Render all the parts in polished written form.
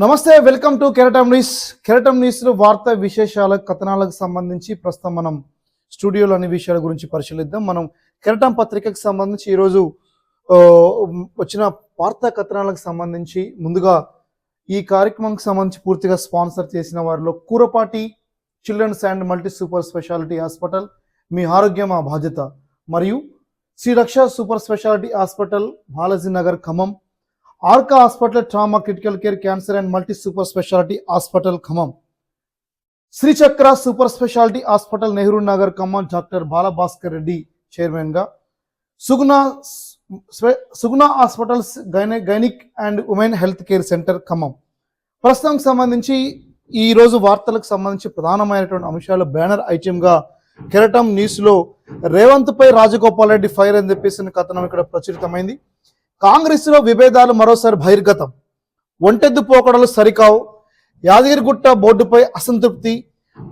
నమస్తే, welcome to కెరటం news. కెరటం న్యూస్లో వార్తా విశేషాల కథనాలకు సంబంధించి ప్రస్తుతం మనం స్టూడియోలో అన్ని విషయాల గురించి పరిశీలిద్దాం. మనం కెరటం పత్రికకు సంబంధించి ఈరోజు ఆ, వచ్చిన వార్తా కథనాలకు సంబంధించి ముందుగా ఈ కార్యక్రమానికి సంబంధించి పూర్తిగా స్పాన్సర్ చేసిన వారిలో Koorapati children's and multi super speciality hospital, మీ ఆరోగ్యం మా బాధ్యత, మరియు Sri Raksha super speciality hospital, Balaji Nagar, Khammam, Arka hospital, trauma critical care, cancer and multi super speciality hospital, Khammam, Srichakra super speciality hospital, Nehru Nagar, Khammam, doctor Balabhaskar Reddy చైర్మన్గా, Suguna hospitals, gynaec and women health care centre, Khammam. ప్రస్తుతం సంబంధించి ఈ రోజు వార్తలకు సంబంధించి ప్రధానమైనటువంటి అంశాలు బ్యానర్ ఐటెంగా కెరటం న్యూస్లో రేవంత్ పై రాజగోపాల్ రెడ్డి ఫైర్ అని చెప్పేసి కథనం ఇక్కడ ప్రచురితమైంది. కాంగ్రెస్ లో విభేదాలు మరోసారి బహిర్గతం, ఒంటెద్దు పోకడలు సరికావు, యాదగిరిగుట్ట బోర్డుపై అసంతృప్తి,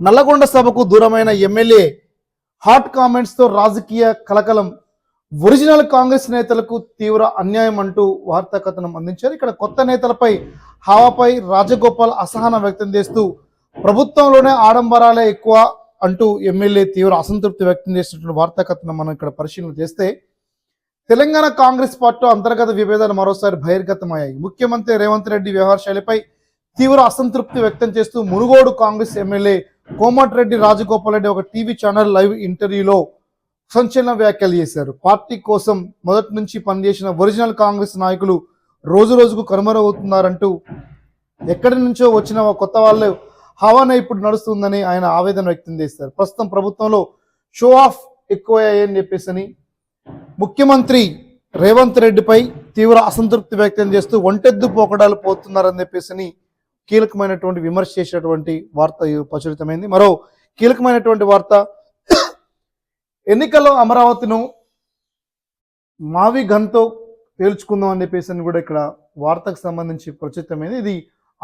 నల్లగొండ సభకు దూరమైన ఎమ్మెల్యే, హాట్ కామెంట్స్ తో రాజకీయ కలకలం, ఒరిజినల్ కాంగ్రెస్ నేతలకు తీవ్ర అన్యాయం అంటూ వార్తా కథనం అందించారు. ఇక్కడ కొత్త నేతలపై హావాపై రాజగోపాల్ అసహనం వ్యక్తం చేస్తూ ప్రభుత్వంలోనే ఆడంబరాలే ఎక్కువ అంటూ ఎమ్మెల్యే తీవ్ర అసంతృప్తి వ్యక్తం చేసినటువంటి వార్తా కథనం మనం ఇక్కడ పరిశీలన చేస్తే, తెలంగాణ కాంగ్రెస్ పార్టీ అంతర్గత విభేదాలు మరోసారి బహిర్గతమయ్యాయి. ముఖ్యమంత్రి రేవంత్ రెడ్డి వ్యవహార శైలిపై తీవ్ర అసంతృప్తి వ్యక్తం చేస్తూ మునుగోడు కాంగ్రెస్ ఎమ్మెల్యే కోమటిరెడ్డి రాజగోపాల్ రెడ్డి ఒక టీవీ ఛానల్ లైవ్ ఇంటర్వ్యూలో సంచలన వ్యాఖ్యలు చేశారు. పార్టీ కోసం మొదటి నుంచి పనిచేసిన ఒరిజినల్ కాంగ్రెస్ నాయకులు రోజు రోజుకు కనుమరుగవుతున్నారంటూ ఎక్కడి నుంచో వచ్చిన కొత్త వాళ్ళు హవానే ఇప్పుడు నడుస్తుందని ఆయన ఆవేదన వ్యక్తం చేశారు. ప్రస్తుతం ప్రభుత్వంలో షో ఆఫ్ ఎక్కువయ్యాయని చెప్పేసి ముఖ్యమంత్రి రేవంత్ రెడ్డిపై తీవ్ర అసంతృప్తి వ్యక్తం చేస్తూ ఒంటెద్దు పోకడాలు పోతున్నారని చెప్పేసి కీలకమైనటువంటి విమర్శ చేసినటువంటి వార్త ప్రచురితమైంది. మరో కీలకమైనటువంటి వార్త, ఎన్నికల్లో అమరావతిను మావి గన్తో తేల్చుకుందాం అని చెప్పేసి కూడా ఇక్కడ వార్తకు సంబంధించి ప్రచురితమైంది. ఇది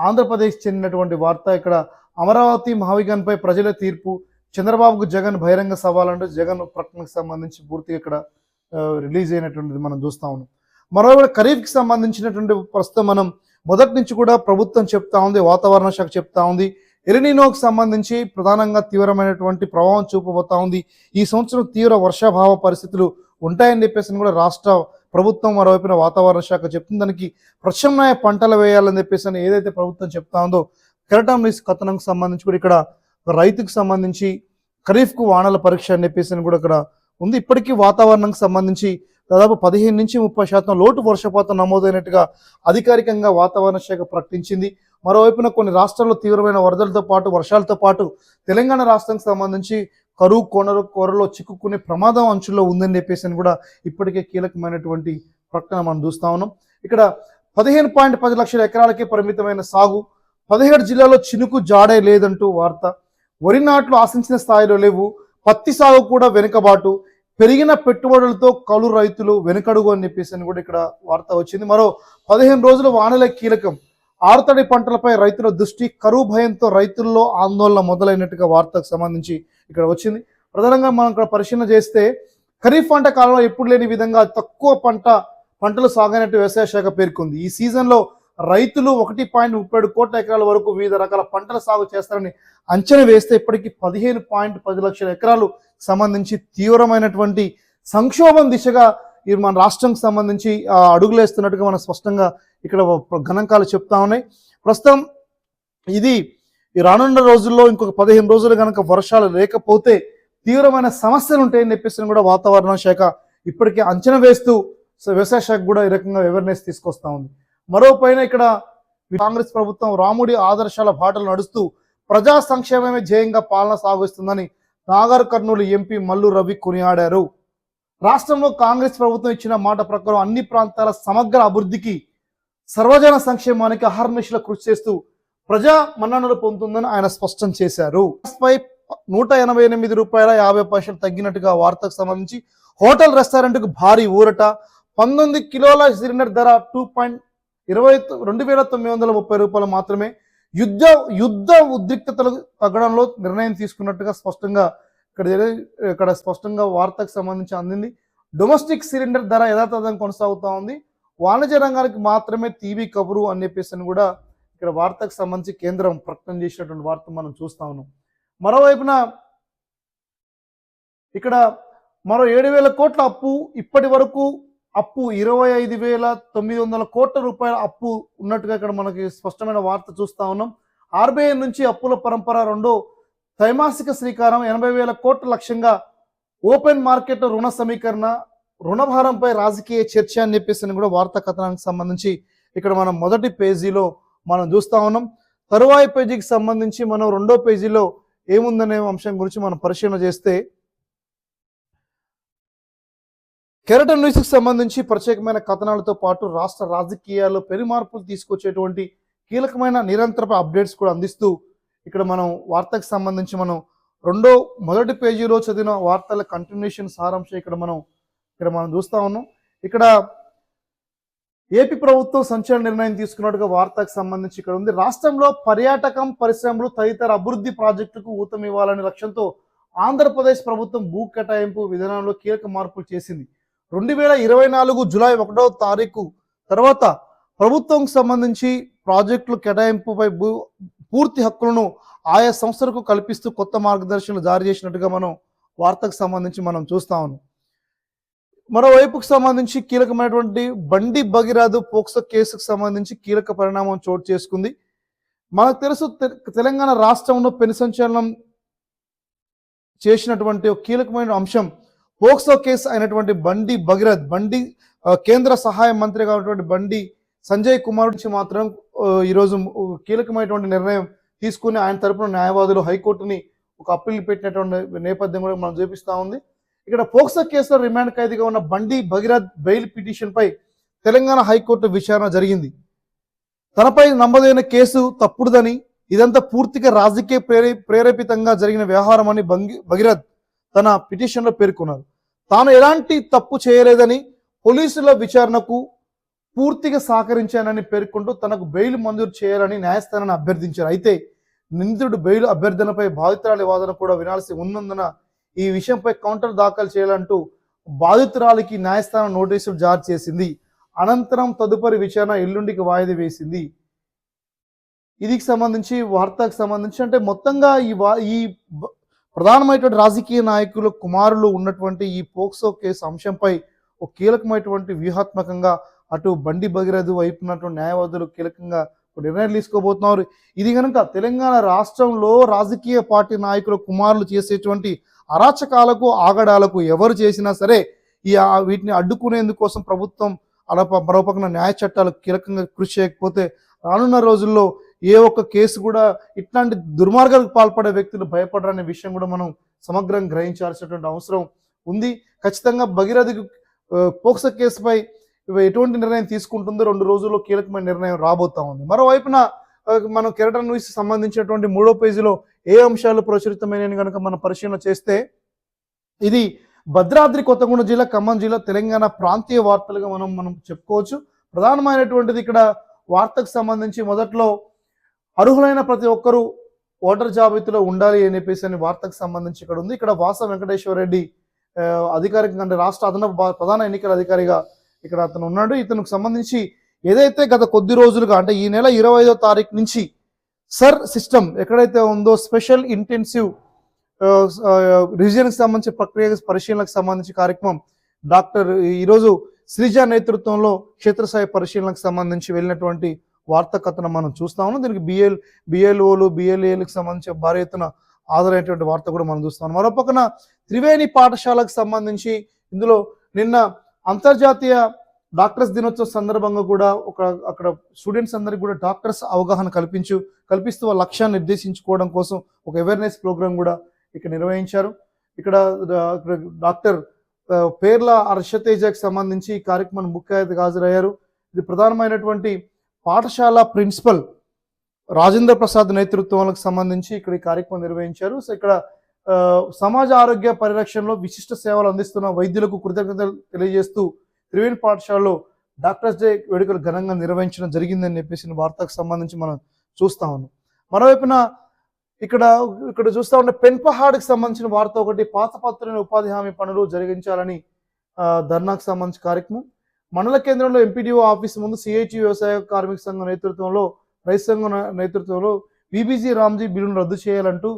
ఆంధ్రప్రదేశ్ చెందినటువంటి వార్త. ఇక్కడ అమరావతి మావిగన్ పై ప్రజల తీర్పు, చంద్రబాబుకు జగన్ బహిరంగ సవాలంటూ జగన్ ప్రకటనకు సంబంధించి పూర్తిగా ఇక్కడ రిలీజ్ అయినటువంటిది మనం చూస్తా ఉన్నాం. మరోవైపు ఖరీఫ్కి సంబంధించినటువంటి ప్రస్తుతం మనం మొదటి నుంచి కూడా ప్రభుత్వం చెప్తా ఉంది, వాతావరణ శాఖ చెప్తా ఉంది, ఎలినినోకి సంబంధించి ప్రధానంగా తీవ్రమైనటువంటి ప్రభావం చూపబోతా ఉంది. ఈ సంవత్సరం తీవ్ర వర్షాభావ పరిస్థితులు ఉంటాయని చెప్పేసి కూడా రాష్ట్ర ప్రభుత్వం మరోవైపున వాతావరణ శాఖ చెప్తుంది. దానికి ప్రత్యామ్నాయ పంటలు వేయాలని చెప్పేసి ఏదైతే ప్రభుత్వం చెప్తా ఉందో, కెరటం న్యూస్ కథనంకు సంబంధించి కూడా ఇక్కడ రైతుకు సంబంధించి ఖరీఫ్కు వానల పరీక్ష అని చెప్పేసి కూడా ఇక్కడ ఉంది. ఇప్పటికీ వాతావరణానికి సంబంధించి దాదాపు 15 నుంచి 30% లోటు వర్షపాతం నమోదైనట్టుగా అధికారికంగా వాతావరణ శాఖ ప్రకటించింది. మరోవైపున కొన్ని రాష్ట్రాల్లో తీవ్రమైన వరదలతో పాటు వర్షాలతో పాటు తెలంగాణ రాష్ట్రానికి సంబంధించి కరువు కోరలో చిక్కుకునే ప్రమాదం అంచుల్లో ఉందని చెప్పేసి కూడా ఇప్పటికే కీలకమైనటువంటి ప్రకటన మనం చూస్తా ఉన్నాం. ఇక్కడ 15.10 లక్షల ఎకరాలకే పరిమితమైన సాగు, 17 జిల్లాల్లో చినుకు జాడే లేదంటూ వార్త, వరి నాట్లు ఆశించిన స్థాయిలో లేవు, పత్తి సాగు కూడా వెనుకబాటు, పెరిగిన పెట్టుబడులతో కౌలు రైతులు వెనుకడుగు అని చెప్పేసి కూడా ఇక్కడ వార్త వచ్చింది. మరో 15 రోజులు వానలే కీలకం, ఆరుతడి పంటలపై రైతుల దృష్టి, కరువు భయంతో రైతుల్లో ఆందోళన మొదలైనట్టుగా వార్తకు సంబంధించి ఇక్కడ వచ్చింది. ప్రధానంగా మనం ఇక్కడ పరిశీలన చేస్తే ఖరీఫ్ పంట కాలంలో ఎప్పుడు లేని విధంగా తక్కువ పంటలు సాగైనట్టు వ్యవసాయ శాఖ పేర్కొంది. ఈ సీజన్లో రైతులు 1.37 కోట్ల ఎకరాల వరకు వివిధ రకాల పంటల సాగు చేస్తారని అంచనా వేస్తే ఇప్పటికీ 15.10 లక్షల ఎకరాలు సంబంధించి తీవ్రమైనటువంటి సంక్షోభం దిశగా మన రాష్ట్రంకి సంబంధించి అడుగులేస్తున్నట్టుగా మనం స్పష్టంగా ఇక్కడ గణాంకాలు చెప్తా ఉన్నాయి. ప్రస్తుతం ఇది ఈ రానున్న రోజుల్లో ఇంకొక 15 రోజులు కనుక వర్షాలు లేకపోతే తీవ్రమైన సమస్యలు ఉంటాయని చెప్పేసి కూడా వాతావరణ శాఖ ఇప్పటికే అంచనా వేస్తూ వ్యవసాయ శాఖ కూడా ఈ రకంగా అవేర్నెస్ తీసుకొస్తా ఉంది. మరోపైన ఇక్కడ కాంగ్రెస్ ప్రభుత్వం రాముడి ఆదర్శాల బాటలు నడుస్తూ ప్రజా సంక్షేమమే ధ్యేయంగా పాలన సాగిస్తుందని నాగర్ కర్నూలు ఎంపీ మల్లు రవి కొనియాడారు. రాష్ట్రంలో కాంగ్రెస్ ప్రభుత్వం ఇచ్చిన మాట ప్రకారం అన్ని ప్రాంతాల సమగ్ర అభివృద్ధికి, సర్వజన సంక్షేమానికి అహర్నిశలు కృషి చేస్తూ ప్రజా మన్ననలు పొందుతుందని ఆయన స్పష్టం చేశారు. 188 రూపాయల 50 పైసలు తగ్గినట్టుగా వార్తకు సంబంధించి హోటల్ రెస్టారెంట్కు భారీ ఊరట, 19 కిలోల సిలిండర్ ధర 2,930 రూపాయలు మాత్రమే, యుద్ధ ఉద్రిక్తతలు తగ్గడంలో నిర్ణయం తీసుకున్నట్టుగా ఇక్కడ స్పష్టంగా వార్తకు సంబంధించి అందింది. డొమెస్టిక్ సిలిండర్ ధర యథాతథంగా కొనసాగుతూ ఉంది. వాణిజ్య రంగానికి మాత్రమే టీవీ కబురు అని చెప్పేసి కూడా ఇక్కడ వార్తకు సంబంధించి కేంద్రం ప్రకటన చేసినటువంటి వార్త మనం చూస్తా ఉన్నాం. మరోవైపున ఇక్కడ మరో 7,000 కోట్ల అప్పు, ఇప్పటి వరకు అప్పు 25,900 కోట్ల రూపాయల అప్పు ఉన్నట్టుగా ఇక్కడ మనకి స్పష్టమైన వార్త చూస్తా ఉన్నాం. ఆర్బీఐ నుంచి అప్పుల పరంపర రెండో త్రైమాసిక శ్రీకారం, 80,000 కోట్ల లక్ష్యంగా ఓపెన్ మార్కెట్ రుణ సమీకరణ, రుణభారంపై రాజకీయ చర్చ అని చెప్పేసి కూడా వార్తా కథనానికి సంబంధించి ఇక్కడ మనం మొదటి పేజీలో మనం చూస్తా ఉన్నాం. తరువాయి పేజీకి సంబంధించి మనం రెండో పేజీలో ఏముందనే అంశం గురించి మనం పరిశీలన చేస్తే, కెరటన్ న్యూస్కి సంబంధించి ప్రత్యేకమైన కథనాలతో పాటు రాష్ట్ర రాజకీయాల్లో పెనుమార్పులు తీసుకొచ్చేటువంటి కీలకమైన నిరంతర అప్డేట్స్ కూడా అందిస్తూ ఇక్కడ మనం వార్తకు సంబంధించి మనం మొదటి పేజీలో చదివిన వార్తల కంటిన్యూషన్ సారాంశం ఇక్కడ మనం చూస్తా ఉన్నాం. ఇక్కడ ఏపీ ప్రభుత్వం సంచలన నిర్ణయం తీసుకున్నట్టుగా వార్తకు సంబంధించి ఇక్కడ ఉంది. రాష్ట్రంలో పర్యాటకం, పరిశ్రమలు తదితర అభివృద్ధి ప్రాజెక్టులకు ఊతం ఇవ్వాలనే లక్ష్యంతో ఆంధ్రప్రదేశ్ ప్రభుత్వం భూ కేటాయింపు విధానంలో కీలక మార్పులు చేసింది. 2024 జూలై 1వ తారీఖు తర్వాత ప్రభుత్వం సంబంధించి ప్రాజెక్టులు కేటాయింపుపై పూర్తి హక్కులను ఆయా సంస్థలకు కల్పిస్తూ కొత్త మార్గదర్శకాలు జారీ చేసినట్టుగా మనం వార్తకు సంబంధించి మనం చూస్తా ఉన్నాం. మరోవైపుకు సంబంధించి కీలకమైనటువంటి బండి భగీరథ పోక్సో కేసుకు సంబంధించి కీలక పరిణామం చోటు చేసుకుంది. మనకు తెలుసు, తెలంగాణ రాష్ట్రంలో పెను సంచలనం చేసినటువంటి ఒక కీలకమైన అంశం పోక్సో కేసు అయినటువంటి బండి భగీరథ్. కేంద్ర సహాయ మంత్రిగా ఉన్నటువంటి బండి సంజయ్ కుమార్ నుంచి మాత్రం ఈరోజు కీలకమైనటువంటి నిర్ణయం తీసుకుని ఆయన తరపున న్యాయవాదులు హైకోర్టుని ఒక అప్పీల్ పెట్టినటువంటి నేపథ్యం కూడా మనం చూపిస్తా ఉంది. ఇక్కడ పోక్సో కేసులో రిమాండ్ ఖైదీగా ఉన్న బండి భగీరథ్ బెయిల్ పిటిషన్ పై తెలంగాణ హైకోర్టు విచారణ జరిగింది. తనపై నమోదైన కేసు తప్పుడుదని, ఇదంతా పూర్తిగా రాజకీయ ప్రేరేపితంగా జరిగిన వ్యవహారం అని భగీరథ్ తన పిటిషన్లో పేర్కొన్నారు. తాను ఎలాంటి తప్పు చేయలేదని, పోలీసుల విచారణకు పూర్తిగా సహకరించానని పేర్కొంటూ తనకు బెయిల్ మంజూరు చేయాలని న్యాయస్థానాన్ని అభ్యర్థించారు. అయితే నిందితుడు బెయిల్ అభ్యర్థనపై బాధితురాలి వాదన కూడా వినాల్సి ఉన్నందున ఈ విషయంపై కౌంటర్ దాఖలు చేయాలంటూ బాధితురాలికి న్యాయస్థానం నోటీసులు జారీ చేసింది. అనంతరం తదుపరి విచారణ ఎల్లుండికి వాయిదా వేసింది. ఇదికి సంబంధించి వార్తకు సంబంధించి అంటే మొత్తంగా ఈ ప్రధానమైనటువంటి రాజకీయ నాయకుల కుమారులు ఉన్నటువంటి ఈ పోక్సో కేసు అంశంపై ఒక కీలకమైనటువంటి వ్యూహాత్మకంగా అటు బండి భగీరథ వైపు ఉన్నటువంటి న్యాయవాదులు కీలకంగా నిర్ణయాలు తీసుకోబోతున్నారు. ఇది కనుక తెలంగాణ రాష్ట్రంలో రాజకీయ పార్టీ నాయకుల కుమారులు చేసేటువంటి అరాచకాలకు, ఆగడాలకు ఎవరు చేసినా సరే వీటిని అడ్డుకునేందుకోసం ప్రభుత్వం మరోపక్కన న్యాయ చట్టాలకు కీలకంగా కృషి చేయకపోతే రానున్న రోజుల్లో ఏ ఒక్క కేసు కూడా ఇట్లాంటి దుర్మార్గాలకు పాల్పడే వ్యక్తులు భయపడరనే విషయం కూడా మనం సమగ్రంగా గ్రహించాల్సినటువంటి అవసరం ఉంది. ఖచ్చితంగా భగీరథకి పోక్సో కేసుపై ఎటువంటి నిర్ణయం తీసుకుంటుందో 2 రోజుల్లో కీలకమైన నిర్ణయం రాబోతా ఉంది. మరోవైపున మనం కెరటన్ న్యూస్ సంబంధించినటువంటి 3వ పేజీలో ఏ అంశాలు ప్రచురితమైన కనుక మనం పరిశీలన చేస్తే, ఇది భద్రాద్రి కొత్తగూడెం జిల్లా, ఖమ్మం జిల్లా, తెలంగాణ ప్రాంతీయ వార్తలుగా మనం చెప్పుకోవచ్చు. ప్రధానమైనటువంటిది ఇక్కడ వార్తకు సంబంధించి మొదట్లో అర్హులైన ప్రతి ఒక్కరూ ఓటర్ జాబితాలో ఉండాలి అని చెప్పేసి వార్తకు సంబంధించి ఇక్కడ ఉంది. ఇక్కడ వాస వెంకటేశ్వర రెడ్డి అధికారికంగా అంటే రాష్ట్ర అదనపు ప్రధాన ఎన్నికల అధికారిగా ఇక్కడ అతను ఉన్నాడు. ఇతనికి సంబంధించి ఏదైతే గత కొద్ది రోజులుగా అంటే ఈ నెల 25వ తారీఖు నుంచి సర్ సిస్టమ్ ఎక్కడైతే ఉందో స్పెషల్ ఇంటెన్సివ్ రివిజన్కి సంబంధించి ప్రక్రియ పరిశీలనకు సంబంధించి కార్యక్రమం ఈరోజు శ్రీజ నేతృత్వంలో క్షేత్రస్థాయి పరిశీలనకు సంబంధించి వెళ్ళినటువంటి వార్తా కథనం మనం చూస్తా ఉన్నాం. దీనికి బిఎల్ఓలు బిఎల్ఏలకు సంబంధించి భారీ ఎత్తున హాజరైనటువంటి వార్త కూడా మనం చూస్తాం. మరోపక్కన త్రివేణి పాఠశాలకు సంబంధించి ఇందులో నిన్న అంతర్జాతీయ డాక్టర్స్ దినోత్సవం సందర్భంగా కూడా అక్కడ స్టూడెంట్స్ అందరికీ కూడా డాక్టర్స్ అవగాహన కల్పిస్తూ వాళ్ళ లక్ష్యాన్ని నిర్దేశించుకోవడం కోసం ఒక అవేర్నెస్ ప్రోగ్రామ్ కూడా ఇక్కడ నిర్వహించారు. ఇక్కడ డాక్టర్ పేర్ల హర్షతేజకి సంబంధించి ఈ కార్యక్రమాన్ని ముఖ్య అతిథిగా హాజరయ్యారు. ఇది ప్రధానమైనటువంటి పాఠశాల ప్రిన్సిపల్ రాజేంద్ర ప్రసాద్ నేతృత్వాలకు సంబంధించి ఇక్కడ ఈ కార్యక్రమం నిర్వహించారు. సో ఇక్కడ సమాజ ఆరోగ్య పరిరక్షణలో విశిష్ట సేవలు అందిస్తున్న వైద్యులకు కృతజ్ఞతలు తెలియజేస్తూ త్రివేణి పాఠశాలలో డాక్టర్స్ డే వేడుకలు ఘనంగా నిర్వహించడం జరిగిందని చెప్పేసి వార్తకు సంబంధించి మనం చూస్తా ఉన్నాం. మరోవైపున ఇక్కడ చూస్తా ఉంటే పెన్పహాడ్కి సంబంధించిన వార్త ఒకటి, పాత పత్రులైన ఉపాధి హామీ పనులు జరిగించాలని ధర్నాకు సంబంధించిన కార్యక్రమం. మండల కేంద్రంలో ఎంపీడీఓ ఆఫీస్ ముందు సిఐటి వ్యవసాయ కార్మిక సంఘం నేతృత్వంలో రైతు సంఘం నేతృత్వంలో బీబీజీ రామ్జీ బిల్లును రద్దు చేయాలంటూ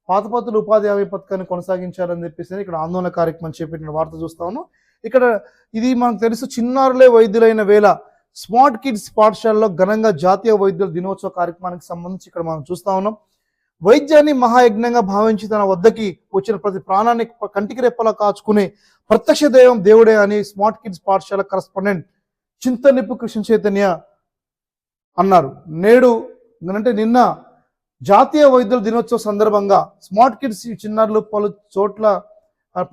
పాతపత్తుల ఉపాధి హామీ పథకాన్ని కొనసాగించాలని చెప్పేసి ఇక్కడ ఆందోళన కార్యక్రమం చేపట్టిన వార్త చూస్తాము. ఇక్కడ ఇది మనకు తెలుసు, చిన్నారులే వైద్యులైన వేళ స్మార్ట్ కిడ్స్ పాఠశాలలో ఘనంగా జాతీయ వైద్యుల దినోత్సవ కార్యక్రమానికి సంబంధించి ఇక్కడ మనం చూస్తా ఉన్నాం. వైద్యాన్ని మహాయజ్ఞంగా భావించి తన వద్దకి వచ్చిన ప్రతి ప్రాణాన్ని కంటికి రెప్పలా కాచుకునే ప్రత్యక్ష దైవం దేవుడే అని స్మార్ట్ కిడ్స్ పాఠశాల కరస్పాండెంట్ చింతనిప్పు కృష్ణ చైతన్య అన్నారు. నిన్న జాతీయ వైద్యుల దినోత్సవ సందర్భంగా స్మార్ట్ కిడ్స్ చిన్నారులు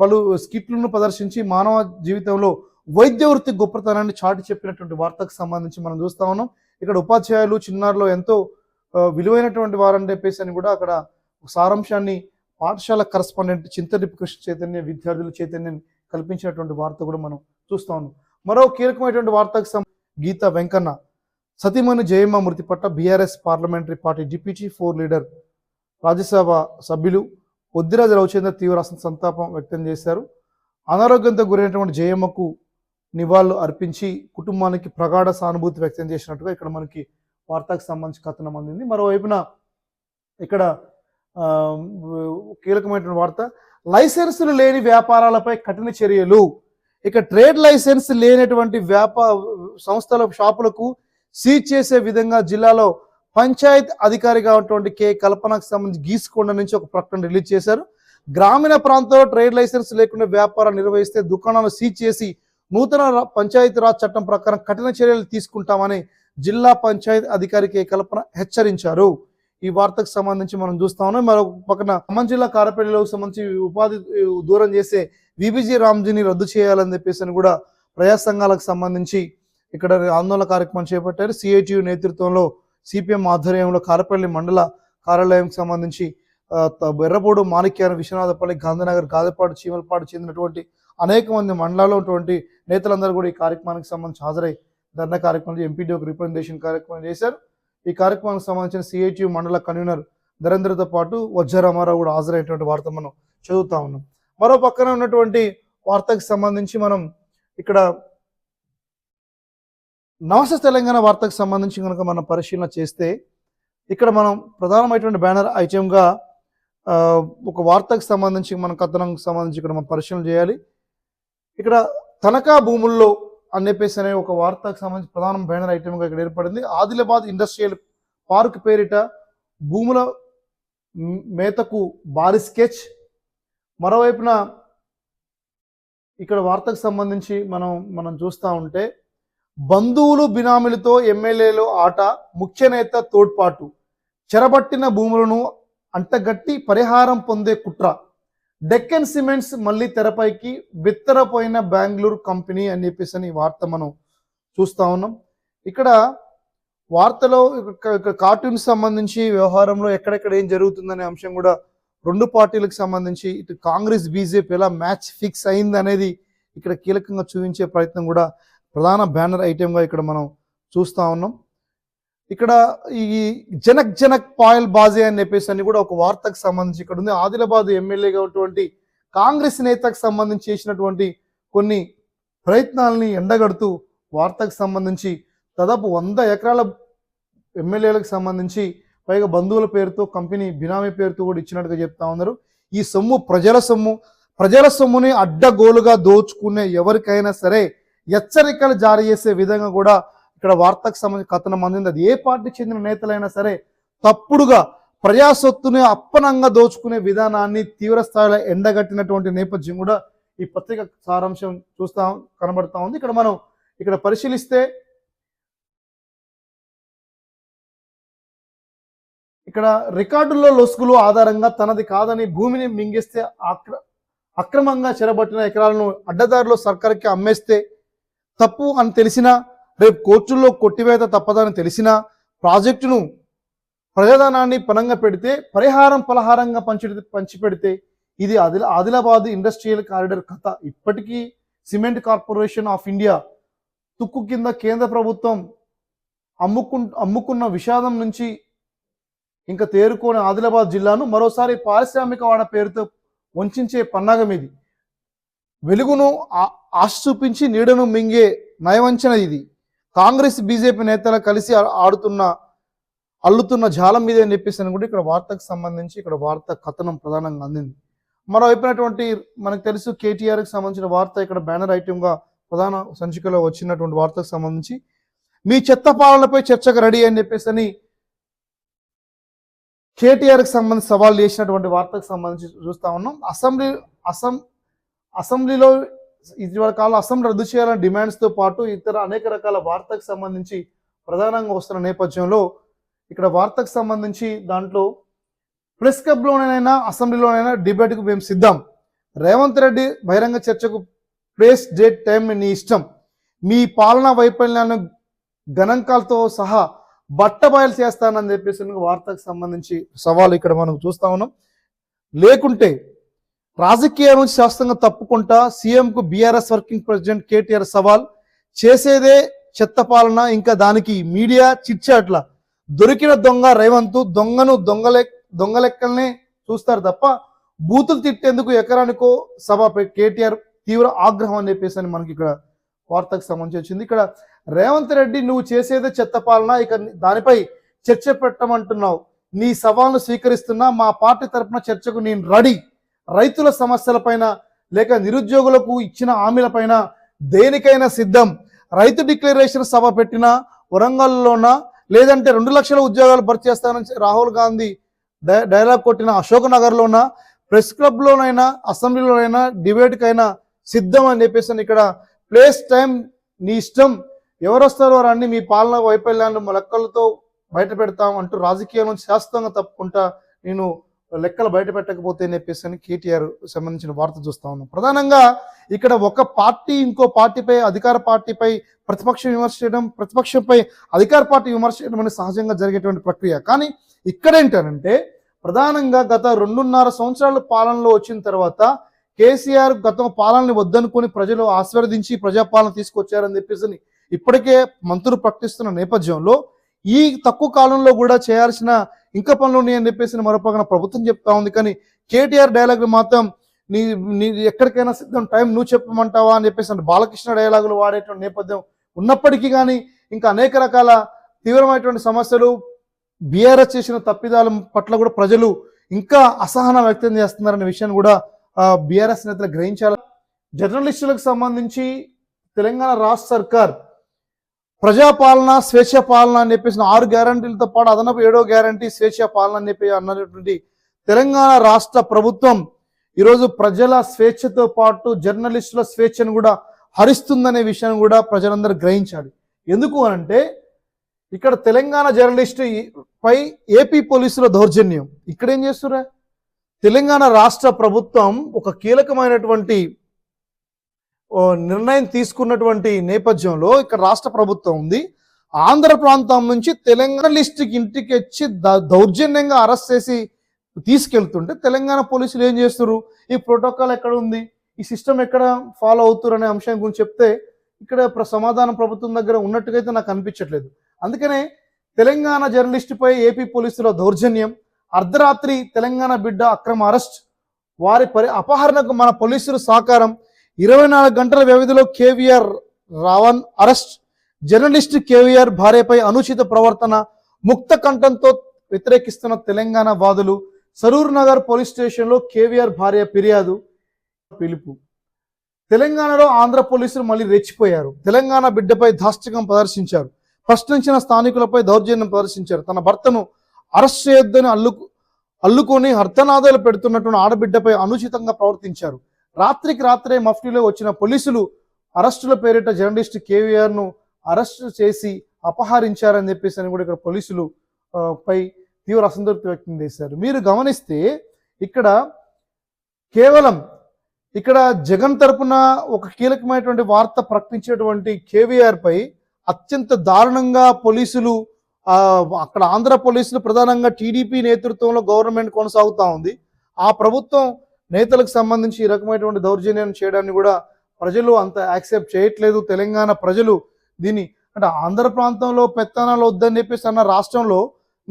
పలు స్కిట్లను ప్రదర్శించి మానవ జీవితంలో వైద్య వృత్తి గొప్పతనాన్ని చాటి చెప్పినటువంటి వార్తకు సంబంధించి మనం చూస్తా ఉన్నాం. ఇక్కడ ఉపాధ్యాయులు చిన్నారులు ఎంతో విలువైనటువంటి వారని చెప్పేసి అని కూడా అక్కడ సారాంశాన్ని పాఠశాల కరస్పాండెంట్ చింతనిప్పు కృష్ణ చైతన్య విద్యార్థుల చైతన్యాన్ని కల్పించినటువంటి వార్త కూడా మనం చూస్తా ఉన్నాం. మరో కీలకమైనటువంటి వార్తకు గీత వెంకన్న సతీమణి జయమ్మ మృతి పట్ల BRS parliamentary party deputy 4 leader Rajya Sabha సభ్యులు ఒద్దిరాజు రవిచంద్ర తీవ్ర సంతాపం వ్యక్తం చేశారు. అనారోగ్యంతో గురైనటువంటి జయమ్మకు నివాళులు అర్పించి కుటుంబానికి ప్రగాఢ సానుభూతి వ్యక్తం చేసినట్టుగా ఇక్కడ మనకి వార్తకు సంబంధించి కథనం అందింది. మరోవైపున ఇక్కడ కీలకమైనటువంటి వార్త, లైసెన్సులు లేని వ్యాపారాలపై కఠిన చర్యలు. ఇక ట్రేడ్ లైసెన్స్ లేనటువంటి సంస్థల షాపులకు సీజ్ చేసే విధంగా జిల్లాలో పంచాయత్ అధికారిగా ఉన్నటువంటి కె కల్పనకు సంబంధించి గీసుకొండ నుంచి ఒక ప్రకటన రిలీజ్ చేశారు. గ్రామీణ ప్రాంతాల్లో ట్రేడ్ లైసెన్స్ లేకుండా వ్యాపారం నిర్వహిస్తే దుకాణాలను సీజ్ చేసి నూతన పంచాయతీరాజ్ చట్టం ప్రకారం కఠిన చర్యలు తీసుకుంటామని జిల్లా పంచాయత్ అధికారి కె కల్పన హెచ్చరించారు. ఈ వార్తకు సంబంధించి మనం చూస్తా ఉన్నాం. మరొక పక్కన ఖమ్మం జిల్లా కారపల్లిలోకి సంబంధించి ఉపాధి దూరం చేసే బీబీజీ రామ్జీని రద్దు చేయాలని చెప్పేసి అని కూడా ప్రజా సంఘాలకు సంబంధించి ఇక్కడ ఆందోళన కార్యక్రమం చేపట్టారు. సిఐటియు నేతృత్వంలో సిపిఎం ఆధ్వర్యంలో కారపల్లి మండల కార్యాలయంకి సంబంధించి ఎర్రబోడు, మాణిక్యాన, విశ్వనాథపల్లి, గాంధీనగర్, గాదెపాడు, చీమలపాడు చెందినటువంటి అనేక మంది మండలాల్లో ఉన్నటువంటి నేతలందరూ కూడా ఈ కార్యక్రమానికి సంబంధించి హాజరై ధర్నా కార్యక్రమంలో ఎంపీడీఓకి రిప్రజెంటేషన్ కార్యక్రమం చేశారు. ఈ కార్యక్రమానికి సంబంధించిన సిఐటియు మండల కన్వీనర్ ధరేంద్రతో పాటు వజ్జ రామారావు కూడా హాజరైనటువంటి వార్త మనం చదువుతా ఉన్నాం. మరో పక్కన ఉన్నటువంటి వార్తకు సంబంధించి మనం ఇక్కడ నమస్తే తెలంగాణ వార్తకు సంబంధించి కనుక మనం పరిశీలన చేస్తే ఇక్కడ మనం ప్రధానమైనటువంటి బ్యానర్ ఐటెంగా ఒక వార్తకు సంబంధించి మన కథనంకి సంబంధించి ఇక్కడ మనం పరిశీలన చేయాలి. ఇక్కడ తనఖా భూముల్లో అని చెప్పేసి అనే ఒక వార్తకు సంబంధించి ప్రధాన బ్యానర్ ఐటెంగా ఇక్కడ ఏర్పడింది. ఆదిలాబాద్ ఇండస్ట్రియల్ పార్క్ పేరిట భూముల మేతకు భారీ స్కెచ్. మరోవైపున ఇక్కడ వార్తకు సంబంధించి మనం చూస్తూ ఉంటే బంధువులు బినామీలతో ఎమ్మెల్యేలు ఆట, ముఖ్య నేత తోడ్పాటు, చెరబట్టిన భూములను అంటగట్టి పరిహారం పొందే కుట్ర, డెక్కన్ సిమెంట్స్ మళ్ళీ తెరపైకి, బిత్తరపోయిన బెంగళూరు కంపెనీ అని చెప్పేసి వార్త మనం చూస్తూ ఉన్నాం. ఇక్కడ వార్తలో కార్టూన్ సంబంధించి వ్యవహారంలో ఎక్కడెక్కడ ఏం జరుగుతుందనే అంశం కూడా రెండు పార్టీలకు సంబంధించి ఇటు కాంగ్రెస్ బీజేపీ ఎలా మ్యాచ్ ఫిక్స్ అయింది అనేది ఇక్కడ కీలకంగా చూపించే ప్రయత్నం కూడా ప్రధాన బ్యానర్ ఐటెంగా ఇక్కడ మనం చూస్తూ ఉన్నాం. ఇక్కడ ఈ జనక్ పాయల్ బాజే అని చెప్పేసి అని కూడా ఒక వార్తకు సంబంధించి ఇక్కడ ఉంది. ఆదిలాబాద్ ఎమ్మెల్యేగా ఉన్నటువంటి కాంగ్రెస్ నేతకు సంబంధించి చేసినటువంటి కొన్ని ప్రయత్నాలని ఎండగడుతూ వార్తకు సంబంధించి దాదాపు 100 ఎకరాల ఎమ్మెల్యేలకు సంబంధించి పైగా బంధువుల పేరుతో కంపెనీ బినామీ పేరుతో కూడా ఇచ్చినట్టుగా చెప్తా ఉన్నారు. ఈ సొమ్ము ప్రజల సొమ్ముని అడ్డగోలుగా దోచుకునే ఎవరికైనా సరే హెచ్చరికలు జారీ చేసే విధంగా కూడా ఇక్కడ వార్తకు సంబంధించి కథనం అందింది. అది ఏ పార్టీకి చెందిన నేతలైనా సరే తప్పుడుగా ప్రజాసొత్తుని అప్పనంగా దోచుకునే విధానాన్ని తీవ్ర స్థాయిలో ఎండగట్టినటువంటి నేపథ్యం కూడా ఈ పత్రిక సారాంశం కనబడతా ఉంది. ఇక్కడ పరిశీలిస్తే ఇక్కడ రికార్డుల్లో లొసుగులు ఆధారంగా తనది కాదని భూమిని మింగేస్తే అక్రమంగా చెరబట్టిన ఎకరాలను అడ్డదారిలో సర్కారుకి అమ్మేస్తే తప్పు అని తెలిసినా, రేపు కోర్టుల్లో కొట్టివేత తప్పదని తెలిసినా ప్రాజెక్టును ప్రజాధనాన్ని పనంగా పెడితే పరిహారం పలహారంగా పంచిపెడితే ఇది ఆదిలాబాద్ ఇండస్ట్రియల్ కారిడార్ కథ. ఇప్పటికీ సిమెంట్ కార్పొరేషన్ ఆఫ్ ఇండియా తుక్కు కింద కేంద్ర ప్రభుత్వం అమ్ముకున్న విషాదం నుంచి ఇంకా తేరుకోని ఆదిలాబాద్ జిల్లాను మరోసారి పారిశ్రామిక వాడ పేరుతో వంచే పన్నాగం ఇది. వెలుగును ఆశ చూపించి నీడను మింగే నయవంచన ఇది. కాంగ్రెస్ బీజేపీ నేతలు కలిసి ఆడుతున్న అల్లుతున్న జాలం మీద అని చెప్పేసి అని కూడా ఇక్కడ వార్తకు సంబంధించి ఇక్కడ వార్త కథనం ప్రధానంగా అందింది. మరోవైపునటువంటి మనకు తెలుసు కేటీఆర్కి సంబంధించిన వార్త ఇక్కడ బ్యానర్ ఐటెంగా ప్రధాన సంచికలో వచ్చినటువంటి వార్తకు సంబంధించి మీ చెత్త పాలనపై చర్చకు రెడీ అని చెప్పేసి అని కేటీఆర్కి సంబంధించి సవాల్ చేసినటువంటి వార్తకు సంబంధించి చూస్తా ఉన్నాం. అసెంబ్లీలో ఇటీవల కాలంలో అసెంబ్లీ రద్దు చేయాలని డిమాండ్స్తో పాటు ఇతర అనేక రకాల వార్తకు సంబంధించి ప్రధానంగా వస్తున్న నేపథ్యంలో ఇక్కడ వార్తకు సంబంధించి దాంట్లో ప్రెస్ క్లబ్లోనైనా అసెంబ్లీలోనైనా డిబేట్కు మేము సిద్ధం. రేవంత్ రెడ్డి బహిరంగ చర్చకు ప్లేస్ డేట్ టైం నీ ఇష్టం. మీ పాలనా వైఫల్యాన్ని గణాంకాలతో సహా బట్టబయలు చేస్తానని చెప్పేసి వార్తకు సంబంధించి సవాల్ ఇక్కడ మనం చూస్తా ఉన్నాం. లేకుంటే రాజకీయం నుంచి శాస్త్రంగా తప్పుకుంటా సీఎంకు బీఆర్ఎస్ వర్కింగ్ ప్రెసిడెంట్ కేటీఆర్ సవాల్. చేసేదే చెత్త పాలన, ఇంకా దానికి మీడియా చిట్చాట్ల. దొరికిన దొంగ రేవంత్, దొంగను దొంగలెక్కల్నే చూస్తారు తప్ప బూతులు తిట్టేందుకు ఎకరానికో సభపై కేటీఆర్ తీవ్ర ఆగ్రహం అని చెప్పేసి అని మనకి ఇక్కడ వార్తకు సంబంధించి వచ్చింది. ఇక్కడ రేవంత్ రెడ్డి నువ్వు చేసేదే చెత్త పాలన, ఇక దానిపై చర్చ పెట్టమంటున్నావు. నీ సవాల్ను స్వీకరిస్తున్నా, మా పార్టీ తరఫున చర్చకు నేను రెడీ. రైతుల సమస్యలపైన లేక నిరుద్యోగులకు ఇచ్చిన హామీలపైన దేనికైనా సిద్ధం. రైతు డిక్లరేషన్ సభ పెట్టిన వరంగల్లోన, లేదంటే 2 లక్షల ఉద్యోగాలు భర్తీ చేస్తానని రాహుల్ గాంధీ డైలాగ్ కొట్టిన అశోక్ నగర్లోన, ప్రెస్ క్లబ్లోనైనా అసెంబ్లీలోనైనా డిబేట్కైనా సిద్ధం అని చెప్పేసి ఇక్కడ ప్లేస్ టైం నీ ఇష్టం. ఎవరొస్తారో రండి, మీ పాలన వైఫల్యాన్ని లెక్కలతో బయట పెడతాం అంటూ రాజకీయం నుంచి శాస్త్రంగా తప్పుకుంటా నేను లెక్కలు బయట పెట్టకపోతే అని చెప్పేసి అని కేటీఆర్ సంబంధించిన వార్త చూస్తా ఉన్నాం. ప్రధానంగా ఇక్కడ ఒక పార్టీ ఇంకో పార్టీపై, అధికార పార్టీపై ప్రతిపక్షం విమర్శ చేయడం, ప్రతిపక్షంపై అధికార పార్టీ విమర్శ చేయడం అనేది సహజంగా జరిగేటువంటి ప్రక్రియ. కానీ ఇక్కడేంటంటే ప్రధానంగా గత 2.5 సంవత్సరాల పాలనలో వచ్చిన తర్వాత కేసీఆర్ గత పాలనని వద్దనుకొని ప్రజలు ఆశీర్వదించి ప్రజాపాలన తీసుకొచ్చారని చెప్పేసి ఇప్పటికే మంత్రులు ప్రకటిస్తున్న నేపథ్యంలో ఈ తక్కువ కాలంలో కూడా చేయాల్సిన ఇంకా పనులు ఉన్నాయని చెప్పేసి మరో పక్కన ప్రభుత్వం చెప్తా ఉంది. కానీ కేటీఆర్ డైలాగులు మాత్రం నీ ఎక్కడికైనా సిద్ధం, టైం నువ్వు చెప్పమంటావా అని చెప్పేసి బాలకృష్ణ డైలాగులు వాడేటువంటి నేపథ్యం ఉన్నప్పటికీ కానీ ఇంకా అనేక రకాల తీవ్రమైనటువంటి సమస్యలు, బీఆర్ఎస్ చేసిన తప్పిదాల పట్ల కూడా ప్రజలు ఇంకా అసహనం వ్యక్తం చేస్తున్నారనే విషయాన్ని కూడా బీఆర్ఎస్ నేతలు గ్రహించాలి. జర్నలిస్టులకు సంబంధించి తెలంగాణ రాష్ట్ర సర్కార్ ప్రజాపాలన, స్వేచ్ఛ పాలన అని చెప్పేసి 6 గ్యారంటీలతో పాటు అదనపు 7వ గ్యారంటీ స్వేచ్ఛ పాలన అని చెప్పి అన్నటువంటి తెలంగాణ రాష్ట్ర ప్రభుత్వం ఈరోజు ప్రజల స్వేచ్ఛతో పాటు జర్నలిస్టుల స్వేచ్ఛను కూడా హరిస్తుందనే విషయాన్ని కూడా ప్రజలందరూ గ్రహించాలి. ఎందుకు అనంటే ఇక్కడ తెలంగాణ జర్నలిస్టు పై ఏపీ పోలీసుల దౌర్జన్యం. ఇక్కడ ఏం చేస్తురా, తెలంగాణ రాష్ట్ర ప్రభుత్వం ఒక కీలకమైనటువంటి నిర్ణయం తీసుకున్నటువంటి నేపథ్యంలో ఇక్కడ రాష్ట్ర ప్రభుత్వం ఉంది. ఆంధ్ర ప్రాంతం నుంచి తెలంగాణ లిస్టుకి ఇంటికి వచ్చి దౌర్జన్యంగా అరెస్ట్ చేసి తీసుకెళ్తుంటే తెలంగాణ పోలీసులు ఏం చేస్తున్నారు, ఈ ప్రోటోకాల్ ఎక్కడ ఉంది, ఈ సిస్టమ్ ఎక్కడ ఫాలో అవుతున్నారు అనే అంశం గురించి చెప్తే ఇక్కడ సమాధానం ప్రభుత్వం దగ్గర ఉన్నట్టుగా అయితే నాకు అనిపించట్లేదు. అందుకనే తెలంగాణ జర్నలిస్టుపై ఏపీ పోలీసుల దౌర్జన్యం, అర్ధరాత్రి తెలంగాణ బిడ్డ అక్రమ అరెస్ట్, వారి అపహరణకు మన పోలీసులు సహకారం, 24 గంటల వ్యవధిలో కేవీఆర్ రావణ్ అరెస్ట్, జర్నలిస్ట్ కేవీఆర్ భార్యపై అనుచిత ప్రవర్తన, ముక్త కంఠంతో వ్యతిరేకిస్తున్న తెలంగాణ వాదులు, సరూర్ నగర్ పోలీస్ స్టేషన్లో కేవీఆర్ భార్య ఫిర్యాదు, పిలుపు. తెలంగాణలో ఆంధ్ర పోలీసులు మళ్ళీ రెచ్చిపోయారు. తెలంగాణ బిడ్డపై దాష్టికం ప్రదర్శించారు. ప్రశ్నించిన స్థానికులపై దౌర్జన్యం ప్రదర్శించారు. తన భర్తను అరెస్ట్ చేయొద్దని అల్లుకొని అర్థనాదాలు పెడుతున్నటువంటి ఆడబిడ్డపై అనుచితంగా ప్రవర్తించారు. రాత్రికి రాత్రే మఫ్టీలో వచ్చిన పోలీసులు అరెస్టుల పేరిట జర్నలిస్ట్ కేవీఆర్ను అరెస్టు చేసి అపహరించారని చెప్పేసి అని కూడా ఇక్కడ పోలీసులు పై తీవ్ర అసంతృప్తి వ్యక్తం చేశారు. మీరు గమనిస్తే ఇక్కడ కేవలం ఇక్కడ జగన్ తరపున ఒక కీలకమైనటువంటి వార్త ప్రకటించేటువంటి కేవీఆర్ పై అత్యంత దారుణంగా పోలీసులు అక్కడ ఆంధ్ర పోలీసులు ప్రధానంగా టీడీపీ నేతృత్వంలో గవర్నమెంట్ కొనసాగుతూ ఉంది. ఆ ప్రభుత్వం నేతలకు సంబంధించి ఈ రకమైనటువంటి దౌర్జన్యాన్ని చేయడాన్ని కూడా ప్రజలు అంత యాక్సెప్ట్ చేయట్లేదు. తెలంగాణ ప్రజలు దీన్ని అంటే ఆంధ్ర ప్రాంతంలో పెత్తనాలు వద్దని చెప్పేసి అన్న రాష్ట్రంలో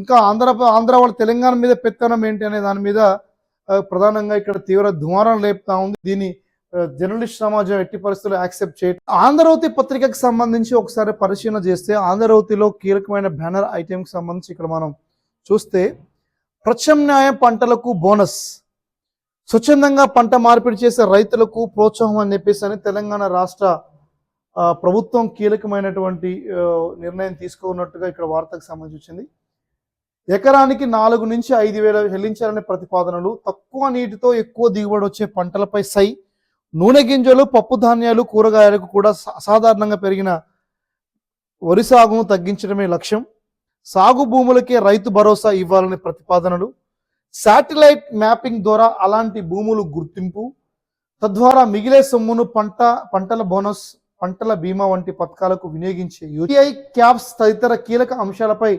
ఇంకా ఆంధ్ర వాళ్ళు తెలంగాణ మీద పెత్తనం ఏంటి అనే దాని మీద ప్రధానంగా ఇక్కడ తీవ్ర దుమారం లేపుతా ఉంది. దీన్ని జర్నలిస్ట్ సమాజం ఎట్టి పరిస్థితుల్లో యాక్సెప్ట్ చేయడం. ఆంధ్రజ్యోతి పత్రికకు సంబంధించి ఒకసారి పరిశీలన చేస్తే ఆంధ్రజ్యోతిలో కీలకమైన బ్యానర్ ఐటెంకి సంబంధించి ఇక్కడ మనం చూస్తే ప్రత్యామ్నాయ పంటలకు బోనస్, స్వచ్ఛందంగా పంట మార్పిడి చేసే రైతులకు ప్రోత్సాహం అని చెప్పేసి తెలంగాణ రాష్ట్ర ప్రభుత్వం కీలకమైనటువంటి నిర్ణయం తీసుకున్నట్టుగా ఇక్కడ వార్తకు సంబంధించి వచ్చింది. ఎకరానికి 4 నుంచి 5,000 చెల్లించాలనే ప్రతిపాదనలు, తక్కువ నీటితో ఎక్కువ దిగుబడి వచ్చే పంటలపై సై, నూనె గింజలు, పప్పు ధాన్యాలు, కూరగాయలకు కూడా అసాధారణంగా పెరిగిన వరి సాగును తగ్గించడమే లక్ష్యం, సాగు భూములకే రైతు భరోసా ఇవ్వాలనే ప్రతిపాదనలు, శాటిలైట్ మ్యాపింగ్ ద్వారా అలాంటి భూములు గుర్తింపు, తద్వారా మిగిలే సొమ్మును పంటల బోనస్, పంటల బీమా వంటి పథకాలకు వినియోగించే యూటీఐ క్యాప్స్ తదితర కీలక అంశాలపై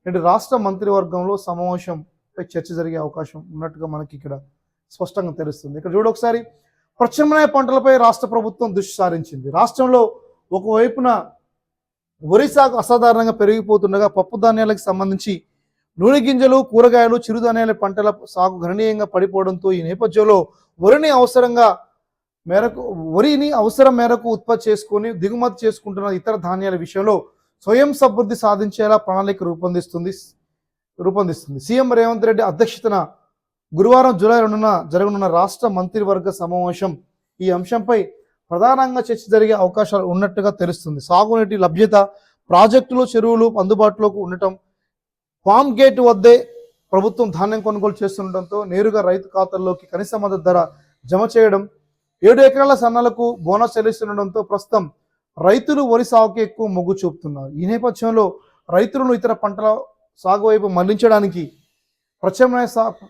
నేడు రాష్ట్ర మంత్రివర్గంలో సమావేశంపై చర్చ జరిగే అవకాశం ఉన్నట్టుగా మనకి ఇక్కడ స్పష్టంగా తెలుస్తుంది. ఇక్కడ చూడ ఒకసారి ప్రత్యామ్నాయ పంటలపై రాష్ట్ర ప్రభుత్వం దృష్టి సారించింది. రాష్ట్రంలో ఒకవైపున వరి సాగు అసాధారణంగా పెరిగిపోతుండగా పప్పు ధాన్యాలకు సంబంధించి నూనె గింజలు, కూరగాయలు, చిరుధాన్యాల పంటల సాగు గణనీయంగా పడిపోవడంతో ఈ నేపథ్యంలో వరిని అవసరం మేరకు ఉత్పత్తి చేసుకొని దిగుమతి చేసుకుంటున్న ఇతర ధాన్యాల విషయంలో స్వయం సమృద్ధి సాధించేలా ప్రణాళిక రూపొందిస్తుంది. సీఎం రేవంత్ రెడ్డి అధ్యక్షతన గురువారం జూలై 2న జరగనున్న రాష్ట్ర మంత్రివర్గ సమావేశం ఈ అంశంపై ప్రధానంగా చర్చ జరిగే అవకాశాలు ఉన్నట్టుగా తెలుస్తుంది. సాగునీటి లభ్యత, ప్రాజెక్టులు, చెరువులు అందుబాటులోకి ఉండటం, ఫామ్ గేట్ వద్దే ప్రభుత్వం ధాన్యం కొనుగోలు చేస్తుండటంతో నేరుగా రైతు ఖాతాల్లోకి కనీస మద్దతు ధర జమ చేయడం, 7 ఎకరాల సన్నాలకు బోనస్ చెల్లిస్తుండటంతో ప్రస్తుతం రైతులు వరి సాగుకి ఎక్కువ మొగ్గు చూపుతున్నారు. ఈ నేపథ్యంలో రైతులను ఇతర పంటల సాగు వైపు మళ్లించడానికి, ప్రత్యామ్నాయ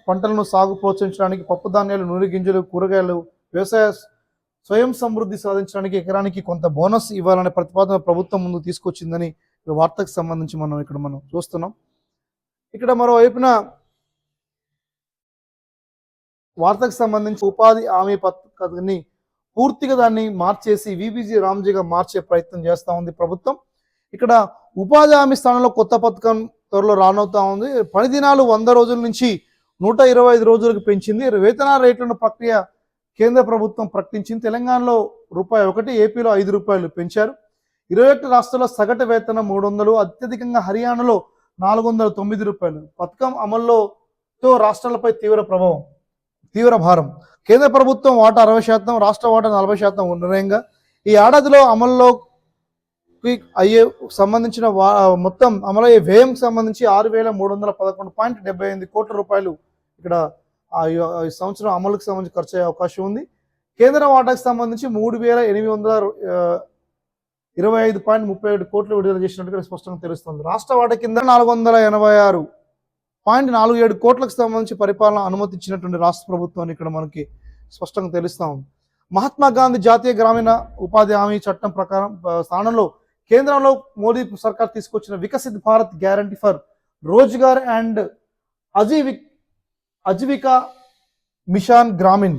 పంటలను సాగు ప్రోత్సహించడానికి, పప్పు ధాన్యాలు, నూనె గింజలు, కూరగాయలు, వ్యవసాయ స్వయం సమృద్ధి సాధించడానికి ఎకరానికి కొంత బోనస్ ఇవ్వాలనే ప్రతిపాదన ప్రభుత్వం ముందు తీసుకొచ్చిందని వార్తకు సంబంధించి మనం చూస్తున్నాం. ఇక్కడ మరోవైపున వార్తకు సంబంధించి ఉపాధి హామీ పథకాన్ని పూర్తిగా దాన్ని మార్చేసి విబీజీ రామ్జీగా మార్చే ప్రయత్నం చేస్తూ ఉంది ప్రభుత్వం. ఇక్కడ ఉపాధి హామీ స్థానంలో కొత్త పథకం త్వరలో రానవుతా ఉంది. పని దినాలు 100 రోజుల నుంచి 125 రోజులకు పెంచింది. వేతన రేట్లను ప్రక్రియ కేంద్ర ప్రభుత్వం ప్రకటించింది. తెలంగాణలో ₹1, ఏపీలో ₹5 పెంచారు. 21 రాష్ట్రాల్లో సగటు వేతనం 300, అత్యధికంగా హర్యానాలో ₹409. పథకం అమలుతో రాష్ట్రాలపై తీవ్ర భారం. కేంద్ర ప్రభుత్వం వాటా 60%, రాష్ట్ర వాటా 40% ఉండడంగా ఈ ఏడాదిలో అమల్లోకి సంబంధించిన మొత్తం అమలయ్యే వ్యయం సంబంధించి ₹6,311.78 కోట్ల ఇక్కడ ఈ సంవత్సరం అమలుకు సంబంధించి ఖర్చు అయ్యే అవకాశం ఉంది. కేంద్ర వాటాకు సంబంధించి ₹3,825.37 కోట్లు విడుదల చేసినట్టుగా స్పష్టంగా తెలుస్తుంది. రాష్ట్ర వాటా కింద 486.47 కోట్లకు సంబంధించి పరిపాలన అనుమతించినటువంటి రాష్ట్ర ప్రభుత్వాన్ని ఇక్కడ మనకి స్పష్టంగా తెలుస్తా ఉంది. మహాత్మా గాంధీ జాతీయ గ్రామీణ ఉపాధి హామీ చట్టం ప్రకారం స్థానంలో కేంద్రంలో మోదీ సర్కార్ తీసుకొచ్చిన Viksit Bharat guarantee for Rozgar and Ajeevika mission Gramin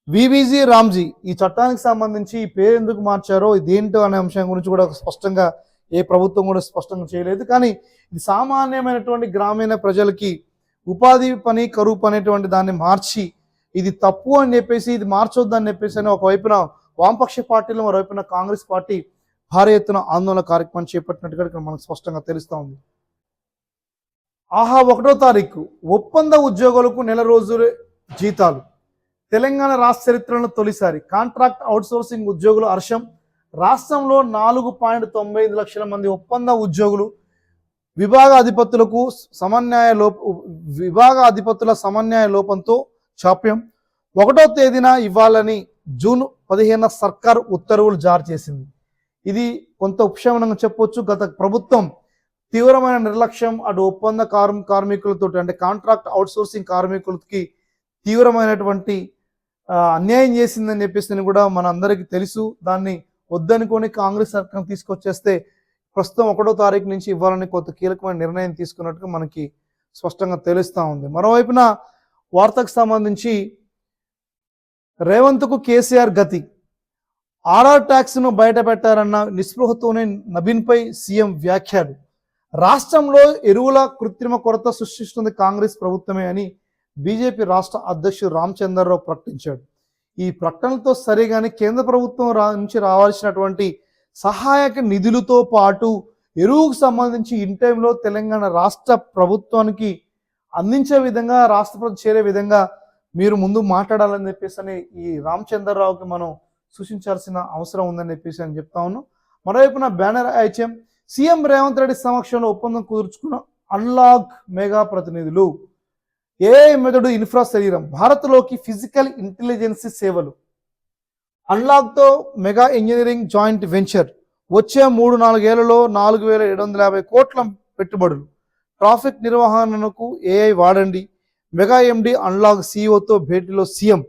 VBG RAM G ఈ చట్టానికి సంబంధించి ఈ పేరు ఎందుకు మార్చారో, ఇదేంటో అనే అంశం గురించి కూడా స్పష్టంగా ఏ ప్రభుత్వం కూడా స్పష్టంగా చేయలేదు. కానీ ఇది సామాన్యమైనటువంటి గ్రామీణ ప్రజలకి ఉపాధి పని, కరువు అనేటువంటి దాన్ని మార్చి ఇది తప్పు అని చెప్పేసి, ఇది మార్చొద్దు అని చెప్పేసి అని ఒకవైపున వామపక్ష పార్టీలు, మరోవైపున కాంగ్రెస్ పార్టీ భారీ ఎత్తున ఆందోళన కార్యక్రమం చేపట్టినట్టుగా ఇక్కడ మనకు స్పష్టంగా తెలుస్తూ ఉంది. ఆహా 1వ తారీఖు ఒప్పంద ఉద్యోగులకు నెల రోజుల జీతాలు. తెలంగాణ రాష్ట్ర చరిత్రలో తొలిసారి కాంట్రాక్ట్ అవుట్సోర్సింగ్ ఉద్యోగులు హర్షం. రాష్ట్రంలో 4.95 లక్షల మంది ఒప్పంద ఉద్యోగులు విభాగ అధిపతుల సమన్వయ లోపంతో జాప్యం. 1వ తేదీన ఇవ్వాలని జూన్ 15న సర్కార్ ఉత్తర్వులు జారీ చేసింది. ఇది కొంత ఉపశమనంగా చెప్పొచ్చు. గత ప్రభుత్వం తీవ్రమైన నిర్లక్ష్యం, అటు ఒప్పంద కార్మికులతో అంటే కాంట్రాక్ట్ అవుట్సోర్సింగ్ కార్మికులకి తీవ్రమైనటువంటి అన్యాయం చేసిందని చెప్పేసి కూడా మన అందరికీ తెలుసు. దాన్ని వద్దనుకొని కాంగ్రెస్ సర్కార్ తీసుకొచ్చేస్తే ప్రస్తుతం 1వ తారీఖు నుంచి ఇవ్వాలని కొంత కీలకమైన నిర్ణయం తీసుకున్నట్టుగా మనకి స్పష్టంగా తెలుస్తూ ఉంది. మరోవైపున వార్తకు సంబంధించి రేవంత్కు కేసీఆర్ గతి. ఆర్ఆర్ ట్యాక్స్ను బయట పెట్టారన్న నిస్పృహతోనే నబీన్పై సీఎం వ్యాఖ్యలు. రాష్ట్రంలో ఎరువుల కృత్రిమ కొరత సృష్టిస్తుంది కాంగ్రెస్ ప్రభుత్వమే అని బీజేపీ రాష్ట్ర అధ్యక్షుడు రామచంద్రరావు ప్రకటించాడు. ఈ ప్రకటనలతో సరే కానీ కేంద్ర ప్రభుత్వం నుంచి రావాల్సినటువంటి సహాయక నిధులతో పాటు ఎరువుకు సంబంధించి ఇన్ టైంలో తెలంగాణ రాష్ట్ర ప్రభుత్వానికి అందించే విధంగా రాష్ట్ర ప్రభుత్వం చేరే విధంగా మీరు ముందు మాట్లాడాలని చెప్పేసి అని ఈ రామచంద్రరావుకి మనం సూచించాల్సిన అవసరం ఉందని చెప్పేసి అని చెప్తా ఉన్నాం. మరోవైపున banner item CM Revanth Reddy సమక్షంలో ఒప్పందం కుదుర్చుకున్న అన్లాక్ మెగా ప్రతినిధులు. ఏఐ మెథడ్ ఇన్ఫ్రా శరీరం భారత్లోకి ఫిజికల్ ఇంటెలిజెన్స్ సేవలు. అన్లాక్తో మెగా ఇంజనీరింగ్ జాయింట్ వెంచర్ వచ్చే 3-4 ఏళ్లలో 4,750 కోట్ల పెట్టుబడులు. ట్రాఫిక్ నిర్వహణకు ఏఐ వాడండి. మెగా ఎండి అన్లాక్ సిఇఓతో భేటీలో CM.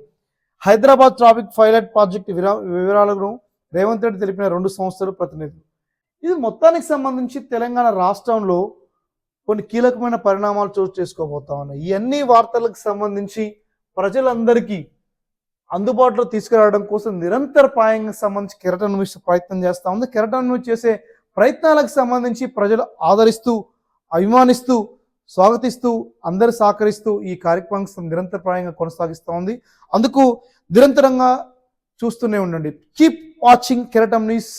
Hyderabad traffic pilot project వివరాలను రేవంత్ రెడ్డి తెలిపిన 2 సంస్థలు ప్రతినిధులు. ఇది మొత్తానికి సంబంధించి తెలంగాణ రాష్ట్రంలో కొన్ని కీలకమైన పరిణామాలు చోటు చేసుకోబోతా ఉన్నాయి. ఈ అన్ని వార్తలకు సంబంధించి ప్రజలందరికీ అందుబాటులో తీసుకురావడం కోసం నిరంతరపాయంగా సంబంధించి కెరటన్ న్యూస్ ప్రయత్నం చేస్తూ ఉంది. కెరటన్ న్యూస్ చేసే ప్రయత్నాలకు సంబంధించి ప్రజలు ఆదరిస్తూ, అభిమానిస్తూ, స్వాగతిస్తూ, అందరు సహకరిస్తూ ఈ కార్యక్రమం నిరంతరప్రాయంగా కొనసాగిస్తూ ఉంది. అందుకు నిరంతరంగా చూస్తూనే ఉండండి. కీప్ వాచింగ్ కెరటన్ న్యూస్.